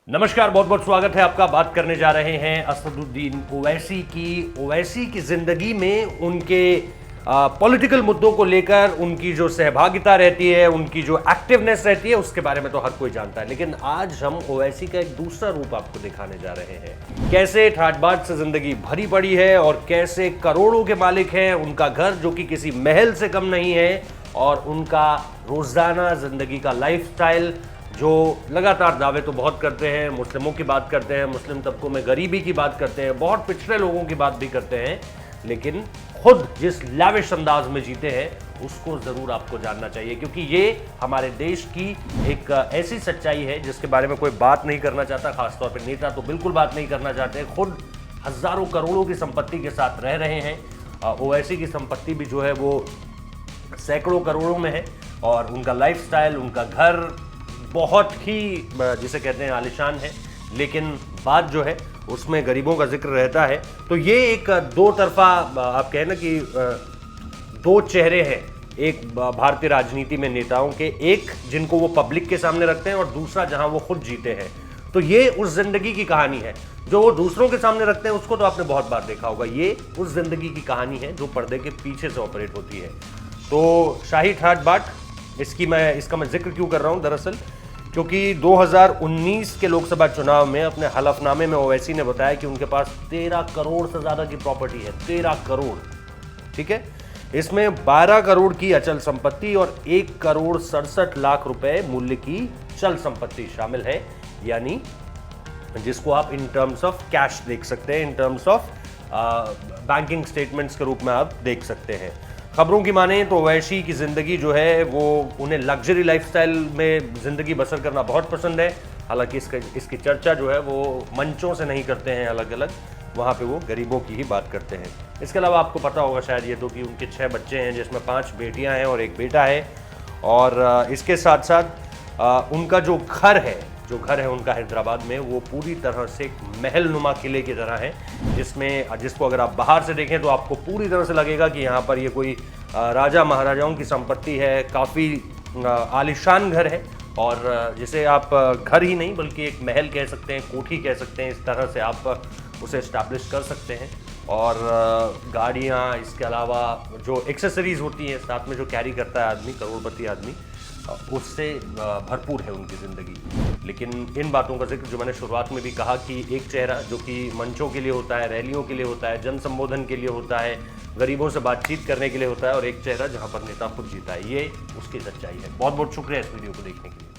नमस्कार, बहुत बहुत स्वागत है आपका। बात करने जा रहे हैं असदुद्दीन ओवैसी की जिंदगी में उनके पॉलिटिकल मुद्दों को लेकर उनकी जो सहभागिता रहती है, उनकी जो एक्टिवनेस रहती है, उसके बारे में तो हर कोई जानता है। लेकिन आज हम ओवैसी का एक दूसरा रूप आपको दिखाने जा रहे हैं। कैसे ठाठबाट से जिंदगी भरी पड़ी है और कैसे करोड़ों के मालिक हैं, उनका घर जो कि किसी महल से कम नहीं है, और उनका रोजाना जिंदगी का लाइफस्टाइल जो लगातार दावे तो बहुत करते हैं। मुस्लिमों की बात करते हैं, मुस्लिम तबकों में गरीबी की बात करते हैं, बहुत पिछड़े लोगों की बात भी करते हैं, लेकिन खुद जिस लाविश अंदाज में जीते हैं उसको जरूर आपको जानना चाहिए, क्योंकि ये हमारे देश की एक ऐसी सच्चाई है जिसके बारे में कोई बात नहीं करना चाहता। खासतौर पर नेता तो बिल्कुल बात नहीं करना चाहते। खुद हजारों करोड़ों की संपत्ति के साथ रह रहे हैं। ओवैसी की संपत्ति भी जो है वो सैकड़ों करोड़ों में है, और उनका लाइफस्टाइल, उनका घर बहुत ही जिसे कहते हैं आलिशान है, लेकिन बात जो है उसमें गरीबों का जिक्र रहता है। तो ये एक दो तरफा आप कहें ना कि दो चेहरे हैं एक भारतीय राजनीति में नेताओं के, एक जिनको वो पब्लिक के सामने रखते हैं और दूसरा जहां वो खुद जीते हैं। तो ये उस जिंदगी की कहानी है जो वो दूसरों के सामने रखते हैं, उसको तो आपने बहुत बार देखा होगा। ये उस जिंदगी की कहानी है जो पर्दे के पीछे से ऑपरेट होती है। तो शाही ठाठ-बाट इसका मैं जिक्र क्यों कर रहा हूं, दरअसल क्योंकि 2019 के लोकसभा चुनाव में अपने हलफनामे में ओवैसी ने बताया कि उनके पास 13 करोड़ से ज्यादा की प्रॉपर्टी है। 13 करोड़, ठीक है। इसमें 12 करोड़ की अचल संपत्ति और 1 करोड़ 67 लाख रुपए मूल्य की चल संपत्ति शामिल है, यानी जिसको आप इन टर्म्स ऑफ कैश देख सकते हैं, in terms of banking statements के रूप में आप देख सकते हैं। खबरों की माने तो ओवैसी की ज़िंदगी जो है वो उन्हें लग्जरी लाइफस्टाइल में ज़िंदगी बसर करना बहुत पसंद है। हालांकि इसकी चर्चा जो है वो मंचों से नहीं करते हैं, अलग अलग वहाँ पे वो गरीबों की ही बात करते हैं। इसके अलावा आपको पता होगा शायद ये तो कि उनके 6 बच्चे हैं, जिसमें 5 बेटियाँ हैं और 1 बेटा है। और इसके साथ साथ उनका जो घर है उनका हैदराबाद में, वो पूरी तरह से एक महल नुमा किले की तरह है, जिसको अगर आप बाहर से देखें तो आपको पूरी तरह से लगेगा कि यहाँ पर ये कोई राजा महाराजाओं की संपत्ति है। काफ़ी आलिशान घर है, और जिसे आप घर ही नहीं बल्कि एक महल कह सकते हैं, कोठी कह सकते हैं, इस तरह से आप उसे इस्टेब्लिश कर सकते हैं। और गाड़ियाँ, इसके अलावा जो एक्सेसरीज होती हैं साथ में जो कैरी करता है आदमी, करोड़पति आदमी, उससे भरपूर है उनकी ज़िंदगी। लेकिन इन बातों का जिक्र जो मैंने शुरुआत में भी कहा कि एक चेहरा जो कि मंचों के लिए होता है, रैलियों के लिए होता है, जन संबोधन के लिए होता है, गरीबों से बातचीत करने के लिए होता है, और एक चेहरा जहां पर नेता खुद जीता है, ये उसकी सच्चाई है। बहुत बहुत शुक्रिया इस वीडियो को देखने के लिए।